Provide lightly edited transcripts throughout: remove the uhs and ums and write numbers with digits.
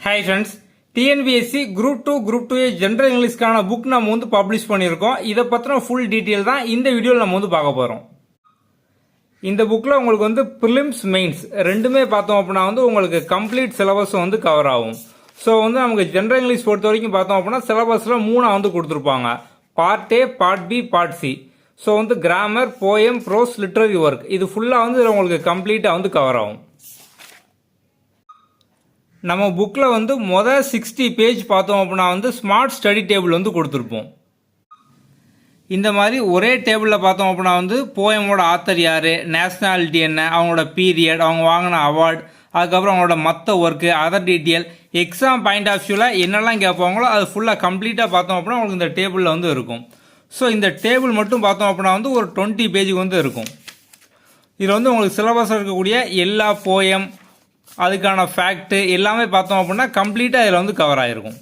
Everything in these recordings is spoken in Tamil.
Hi friends, TNPSC group 2 group 2A general இங்கிலீஷ்க்கான புக் நம்ம வந்து பப்ளிஷ் பண்ணியிருக்கோம். இதை பற்றின ஃபுல் டீட்டெயில் தான் இந்த வீடியோவில் நம்ம வந்து பார்க்க போகிறோம். இந்த புக்கில் உங்களுக்கு வந்து ப்ரிலிம்ஸ் மெயின்ஸ் ரெண்டுமே பார்த்தோம் அப்படின்னா வந்து உங்களுக்கு கம்ப்ளீட் சிலபஸ் வந்து கவர் ஆகும். ஸோ வந்து நமக்கு ஜென்ரல் இங்கிலீஷ் பொறுத்த வரைக்கும் பார்த்தோம் அப்படின்னா சிலபஸில் 3 வந்து கொடுத்துருப்பாங்க. Part A, part B, part C. So வந்து grammar, poem, prose, literary work இது ஃபுல்லாக வந்து உங்களுக்கு கம்ப்ளீட்டாக வந்து கவர் ஆகும். நம்ம புக்கில் வந்து 60 பேஜ் பார்த்தோம் அப்படின்னா வந்து ஸ்மார்ட் ஸ்டடி டேபிள் வந்து கொடுத்துருப்போம். இந்த மாதிரி ஒரே டேபிளில் பார்த்தோம் அப்படின்னா வந்து போயமோட ஆத்தர் யார், நேஷ்னாலிட்டி என்ன, அவங்களோட பீரியட், அவங்க வாங்கின அவார்டு, அதுக்கப்புறம் அவங்களோட மற்ற work, other detail, exam point of வியூவில் என்னெல்லாம் கேட்பாங்களோ அது ஃபுல்லாக கம்ப்ளீட்டாக பார்த்தோம் அப்படின்னா உங்களுக்கு இந்த டேபிளில் வந்து இருக்கும். ஸோ இந்த டேபிள் மட்டும் பார்த்தோம் அப்படின்னா வந்து ஒரு 20 பேஜுக்கு வந்து இருக்கும். இதில் வந்து உங்களுக்கு சிலபஸில் இருக்கக்கூடிய எல்லா போயம், அதுக்கான ஃபேக்ட்டு எல்லாமே பார்த்தோம் அப்படின்னா கம்ப்ளீட்டாக இதில் வந்து கவர் ஆகிருக்கும்.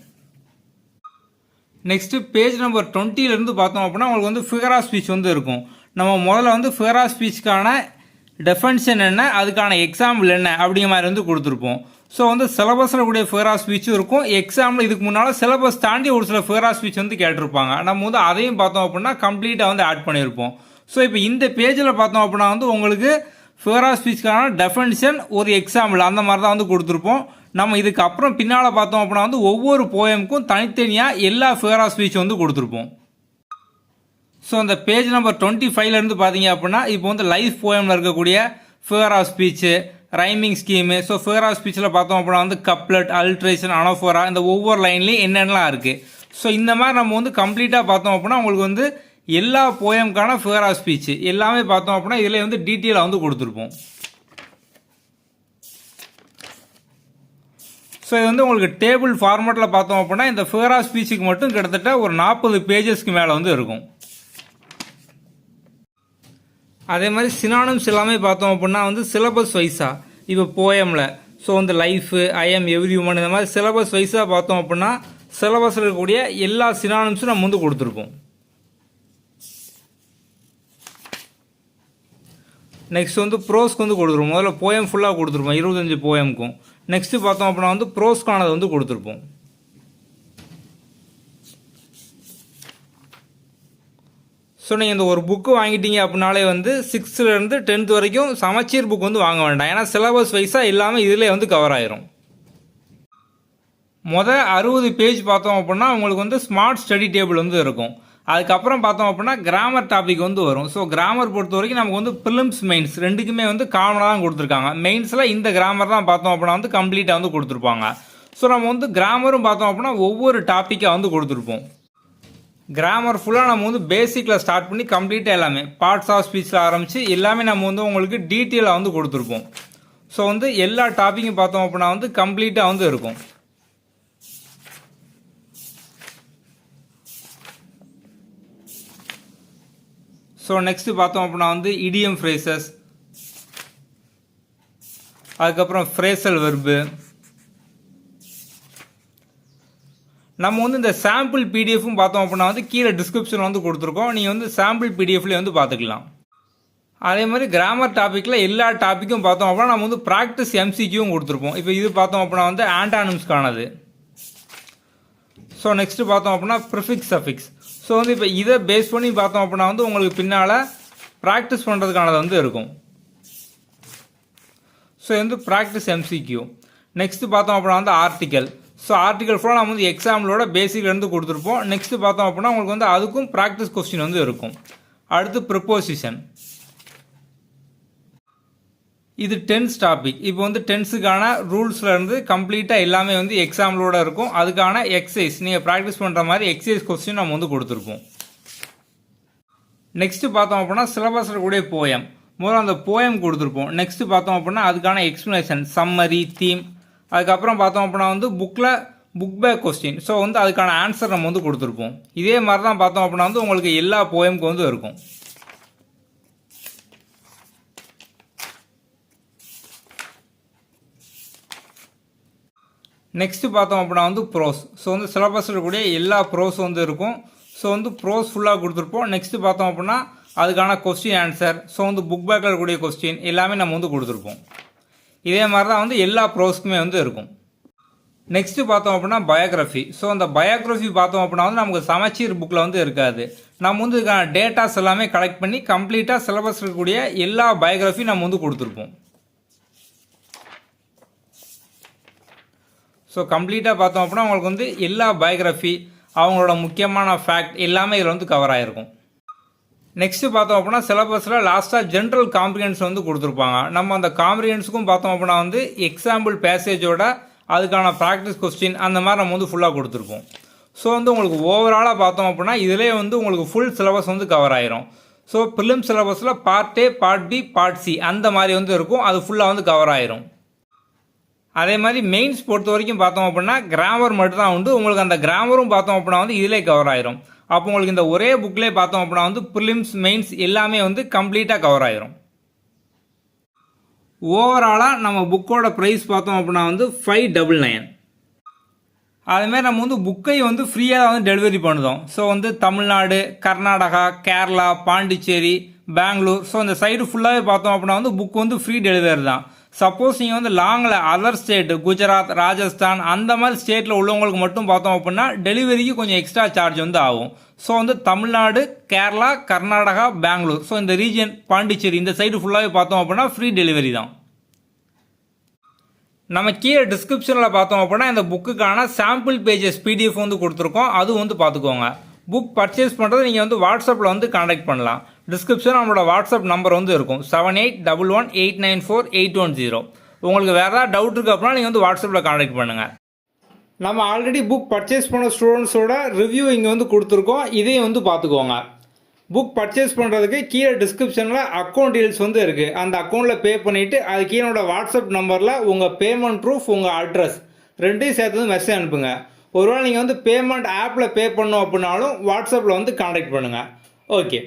நெக்ஸ்ட்டு பேஜ் நம்பர் 20 பார்த்தோம் அப்படின்னா உங்களுக்கு வந்து ஃபிகர் ஆஃப் ஸ்பீச் வந்து இருக்கும். நம்ம முதல்ல வந்து ஃபிகர் ஆஃப் ஸ்பீச்சுக்கான டெஃபனிஷன் என்ன, அதுக்கான எக்ஸாம்பிள் என்ன அப்படிங்கிற மாதிரி வந்து கொடுத்துருப்போம். ஸோ வந்து சிலபஸில் கூடிய ஃபிகர் ஆஃப் ஸ்பீச்சும் இருக்கும். எக்ஸாம்பிள் இதுக்கு முன்னால் சிலபஸ் தாண்டி ஒரு சில ஃபிகர் ஆஃப் ஸ்பீச் வந்து கேட்டிருப்பாங்க. நம்ம வந்து அதையும் பார்த்தோம் அப்படின்னா கம்ப்ளீட்டாக வந்து ஆட் பண்ணியிருப்போம். ஸோ இப்போ இந்த பேஜில் பார்த்தோம் அப்படின்னா வந்து உங்களுக்கு ஃபிகர் ஆஃப் ஸ்பீச்சுக்கான டெஃபனிஷன், ஒரு எக்ஸாம்பிள் அந்த மாதிரி தான் வந்து கொடுத்துருப்போம். நம்ம இதுக்கு அப்புறம் பின்னால் பார்த்தோம் அப்படின்னா வந்து ஒவ்வொரு போயமுக்கும் தனித்தனியாக எல்லா ஃபிகர் ஆஃப் ஸ்பீச் வந்து கொடுத்துருப்போம். ஸோ அந்த பேஜ் நம்பர் 25 பார்த்தீங்க அப்படின்னா இப்போ வந்து லைஃப் போயமில் இருக்கக்கூடிய figure of speech, rhyming scheme. So figure of ஸ்பீச்சில் பார்த்தோம் அப்படின்னா வந்து கப்லெட், அல்ட்ரேஷன், அனோஃபோரா, இந்த ஒவ்வொரு லைன்லேயும் என்னென்னலாம் இருக்குது. ஸோ இந்த மாதிரி நம்ம வந்து கம்ப்ளீட்டாக பார்த்தோம் அப்படின்னா உங்களுக்கு வந்து எல்லா போயமுக்கான ஃபிகர் ஆஃப் ஸ்பீச் எல்லாமே பார்த்தோம் அப்படின்னா இதில் வந்து டீட்டெயிலாக வந்து கொடுத்துருப்போம். ஸோ இது வந்து உங்களுக்கு டேபிள் ஃபார்மேட்டில் பார்த்தோம் அப்படின்னா இந்த ஃபிகர் ஆஃப் ஸ்பீச்சுக்கு மட்டும் கிட்டத்தட்ட ஒரு 40 பேஜஸ்க்கு மேலே வந்து இருக்கும். அதே மாதிரி சினானிம்ஸ் எல்லாமே பார்த்தோம் அப்படின்னா வந்து சிலபஸ் வைஸாக இப்போ போயமில் ஸோ வந்து life, I am, every human இந்த மாதிரி சிலபஸ் வைஸாக பார்த்தோம் அப்படின்னா சிலபஸில் இருக்கக்கூடிய எல்லா சினானிம்ஸும் நம்ம வந்து கொடுத்துருப்போம். நெக்ஸ்ட் வந்து ப்ரோஸ்க்கு வந்து கொடுத்துருப்போம். முதல்ல போயம் ஃபுல்லாக கொடுத்துருப்போம் 25 போயமுக்கும். நெக்ஸ்ட்டு பார்த்தோம் அப்படின்னா வந்து ப்ரோஸ்க்கானது வந்து கொடுத்துருப்போம். ஸோ நீங்கள் இந்த ஒரு புக்கு வாங்கிட்டீங்க அப்படின்னாலே வந்து 6th to 10th வரைக்கும் சமச்சீர் புக் வந்து வாங்க வேண்டாம். ஏன்னா சிலபஸ் வைஸாக இல்லாமல் இதில் வந்து கவர் ஆயிரும். 60 பேஜ் பார்த்தோம் அப்படின்னா உங்களுக்கு வந்து ஸ்மார்ட் ஸ்டடி டேபிள் வந்து இருக்கும். அதுக்கப்புறம் பார்த்தோம் அப்படின்னா கிராமர் டாபிக் வந்து வரும். ஸோ கிராமர் பொறுத்த வரைக்கும் நமக்கு வந்து ப்ரிலிம்ஸ் மெயின்ஸ் ரெண்டுக்குமே வந்து காமனாக தான் கொடுத்துருக்காங்க. மெயின்ஸில் இந்த கிராமர் தான் பார்த்தோம் அப்படின்னா வந்து கம்ப்ளீட்டாக வந்து கொடுத்துருப்பாங்க. ஸோ நம்ம வந்து கிராமரும் பார்த்தோம் அப்படின்னா ஒவ்வொரு டாப்பிக்காக வந்து கொடுத்துருப்போம். கிராமர் ஃபுல்லாக நம்ம வந்து பேசிக்கில் ஸ்டார்ட் பண்ணி கம்ப்ளீட்டாக எல்லாமே பார்ட்ஸ் ஆஃப் ஸ்பீச்சில் ஆரம்பித்து எல்லாமே நம்ம வந்து உங்களுக்கு டீட்டெயிலாக வந்து கொடுத்துருப்போம். ஸோ வந்து எல்லா டாப்பிக்கும் பார்த்தோம் அப்படின்னா வந்து கம்ப்ளீட்டாக வந்து இருக்கும். ஸோ நெக்ஸ்ட்டு பார்த்தோம் அப்படின்னா வந்து இடியம் ஃப்ரேசஸ், அதுக்கப்புறம் ஃப்ரேசல் வெர்பு. நம்ம வந்து இந்த சாம்பிள் பிடிஎஃப்பும் பார்த்தோம் அப்படின்னா வந்து கீழே டிஸ்கிரிப்ஷன் வந்து கொடுத்துருக்கோம். நீங்கள் வந்து சாம்பிள் பிடிஎஃப்லேயே வந்து பார்த்துக்கலாம். அதே மாதிரி கிராமர் டாப்பிக்கில் எல்லா டாப்பிக்கும் பார்த்தோம் அப்படின்னா நம்ம வந்து ப்ராக்டிஸ் எம்சிக்யூவும் கொடுத்துருப்போம். இப்போ இது பார்த்தோம் அப்படின்னா வந்து ஆண்டானிம்ஸ்க்கானது. ஸோ நெக்ஸ்ட்டு பார்த்தோம் அப்படின்னா ப்ரிஃபிக்ஸ், சஃபிக்ஸ். ஸோ வந்து இப்போ இதை பேஸ் பண்ணி பார்த்தோம் அப்படின்னா வந்து உங்களுக்கு பின்னால் ப்ராக்டிஸ் பண்ணுறதுக்கானது வந்து இருக்கும். ஸோ இது வந்து ப்ராக்டிஸ் எம்சிக்யூ. நெக்ஸ்ட்டு பார்த்தோம் அப்படின்னா வந்து ஆர்டிக்கல். ஸோ ஆர்டிக்கல் ஃபுல்லாக நம்ம வந்து எக்ஸாம்பிளோட பேசிக்லேருந்து கொடுத்துருப்போம். நெக்ஸ்ட்டு பார்த்தோம் அப்படின்னா உங்களுக்கு வந்து அதுக்கும் ப்ராக்டிஸ் கொஸ்டின் வந்து இருக்கும். அடுத்து ப்ரிப்போசிஷன். இது டென்ஸ் டாபிக். இப்போ வந்து டென்ஸுக்கான ரூல்ஸ்லேருந்து கம்ப்ளீட்டாக எல்லாமே வந்து எக்ஸாம்பிளோட இருக்கும். அதுக்கான எக்ஸசைஸ் நீங்கள் ப்ராக்டிஸ் பண்ணுற மாதிரி எக்ஸசைஸ் கொஸ்டின் நம்ம வந்து கொடுத்துருப்போம். நெக்ஸ்ட்டு பார்த்தோம் அப்படின்னா சிலபஸில் கூடிய போயம் முதல்ல அந்த போயம் கொடுத்துருப்போம். நெக்ஸ்ட்டு பார்த்தோம் அப்படின்னா அதுக்கான எக்ஸ்ப்ளனேஷன், சம்மரி, தீம். அதுக்கப்புறம் பார்த்தோம் அப்படின்னா வந்து புக் பேக் கொஸ்டின். ஸோ வந்து அதுக்கான ஆன்சர் நம்ம வந்து கொடுத்துருப்போம். இதே மாதிரி தான் பார்த்தோம் அப்படின்னா வந்து உங்களுக்கு எல்லா போயமுக்கு வந்து இருக்கும். நெக்ஸ்ட்டு பார்த்தோம் அப்படின்னா வந்து ப்ரோஸ். ஸோ வந்து சிலபஸில் இருக்கக்கூடிய எல்லா ப்ரோஸும் வந்து இருக்கும். ஸோ வந்து ப்ரோஸ் ஃபுல்லாக கொடுத்துருப்போம். நெக்ஸ்ட்டு பார்த்தோம் அப்படின்னா அதுக்கான கொஸ்டின் ஆன்சர். ஸோ வந்து புக் பேக்கில் இருக்கக்கூடிய கொஸ்டின் எல்லாமே நம்ம வந்து கொடுத்துருப்போம். இதே மாதிரி தான் வந்து எல்லா ப்ரோஸ்க்குமே வந்து இருக்கும். நெக்ஸ்ட்டு பார்த்தோம் அப்படின்னா பயோகிராஃபி. ஸோ அந்த பயோகிராஃபி பார்த்தோம் அப்படின்னா வந்து நமக்கு சமச்சீர் புக்கில் வந்து இருக்காது. நம்ம வந்து இதுக்கான டேட்டாஸ் எல்லாமே கலெக்ட் பண்ணி கம்ப்ளீட்டாக சிலபஸ் இருக்கக்கூடிய எல்லா பயோகிராஃபி நம்ம வந்து கொடுத்துருப்போம். ஸோ கம்ப்ளீட்டாக பார்த்தோம் அப்படின்னா உங்களுக்கு வந்து எல்லா பயோகிராஃபி அவங்களோட முக்கியமான ஃபேக்ட் எல்லாமே இதில் வந்து கவர் ஆகிருக்கும். நெக்ஸ்ட்டு பார்த்தோம் அப்படின்னா சிலபஸில் லாஸ்ட்டாக ஜென்ரல் காம்ப்ரிஹென்ஸ் வந்து கொடுத்துருப்பாங்க. நம்ம அந்த காம்ப்ரிஹென்ஸுக்கும் பார்த்தோம் அப்படின்னா வந்து எக்ஸாம்பிள் பேசேஜோட அதுக்கான ப்ராக்டிஸ் கொஸ்டின் அந்த மாதிரி நம்ம வந்து ஃபுல்லாக கொடுத்துருப்போம். ஸோ வந்து உங்களுக்கு ஓவராலாக பார்த்தோம் அப்படின்னா இதிலே வந்து உங்களுக்கு ஃபுல் சிலபஸ் வந்து கவர் ஆயிரும். ஸோ ப்ரிலிம் சிலபஸில் part A, part B, part C அந்த மாதிரி வந்து இருக்கும். அது ஃபுல்லாக வந்து கவர் ஆயிரும். அதே மாதிரி மெயின்ஸ் பொறுத்த வரைக்கும் பார்த்தோம் அப்படின்னா கிராமர் மட்டும் தான் உண்டு. உங்களுக்கு அந்த கிராமரும் பார்த்தோம் அப்படின்னா வந்து இதிலே கவர் ஆயிரும். அப்போ உங்களுக்கு இந்த ஒரே புக்லேயே பார்த்தோம் அப்படின்னா வந்து ப்ரிலிம்ஸ், மெயின்ஸ் எல்லாமே வந்து கம்ப்ளீட்டாக கவர் ஆயிரும். ஓவராலாக நம்ம புக்கோட ப்ரைஸ் பார்த்தோம் அப்படின்னா வந்து 599. அதுமாரி நம்ம வந்து புக்கை வந்து ஃப்ரீயாக வந்து டெலிவரி பண்ணுதோம். ஸோ வந்து தமிழ்நாடு, கர்நாடகா, கேரளா, பாண்டிச்சேரி, பெங்களூர், ஸோ இந்த சைடு ஃபுல்லாகவே பார்த்தோம் அப்படின்னா வந்து புக் வந்து ஃப்ரீ டெலிவரி தான். சப்போஸ் நீங்கள் வந்து லாங்கில் அதர் ஸ்டேட்டு, குஜராத், ராஜஸ்தான் அந்த மாதிரி ஸ்டேட்டில் உள்ளவங்களுக்கு மட்டும் பார்த்தோம் அப்படின்னா டெலிவரிக்கு கொஞ்சம் எக்ஸ்ட்ரா சார்ஜ் வந்து ஆகும். ஸோ வந்து தமிழ்நாடு, கேரளா, கர்நாடகா, பெங்களூர், ஸோ இந்த ரீஜன் பாண்டிச்சேரி இந்த சைடு ஃபுல்லாகவே பார்த்தோம் அப்படின்னா ஃப்ரீ டெலிவரி தான். நம்ம கீழே டிஸ்கிரிப்ஷனில் பார்த்தோம் அப்படின்னா இந்த புக்குக்கான சாம்பிள் பேஜஸ் PDF வந்து கொடுத்துருக்கோம். அது வந்து பார்த்துக்கோங்க. புக் பர்ச்சேஸ் பண்ணுறது நீங்கள் வந்து வாட்ஸ்அப்பில் வந்து கான்டாக்ட் பண்ணலாம். டிஸ்கிரிப்ஷன் நம்மளோட வாட்ஸ்அப் நம்பர் வந்து இருக்கும் 7811894810. உங்களுக்கு வேறு ஏதாவது டவுட் இருக்குது அப்படின்னா நீங்கள் வந்து வாட்ஸ்அப்பில் கான்டாக்ட் பண்ணுங்கள். நம்ம ஆல்ரெடி புக் பர்ச்சேஸ் பண்ண ஸ்டூடெண்ட்ஸோட ரிவ்யூ இங்கே வந்து கொடுத்துருக்கோம். இதையும் வந்து பார்த்துக்கோங்க. புக் பர்ச்சேஸ் பண்ணுறதுக்கு கீழே டிஸ்கிரிப்ஷனில் அக்கௌண்ட் டீல்ஸ் வந்து இருக்குது. அந்த அக்கௌண்ட்டில் பே பண்ணிவிட்டு அது கீழோட வாட்ஸ்அப் நம்பரில் உங்கள் பேமெண்ட் ப்ரூஃப், உங்கள் அட்ரஸ் ரெண்டையும் சேர்த்து வந்து மெசேஜ் அனுப்புங்க. ஒருவேளை நீங்கள் வந்து பேமெண்ட் ஆப்பில் பே பண்ணோம் அப்படின்னாலும் வாட்ஸ்அப்பில் வந்து கான்டாக்ட் பண்ணுங்கள். ஓகே.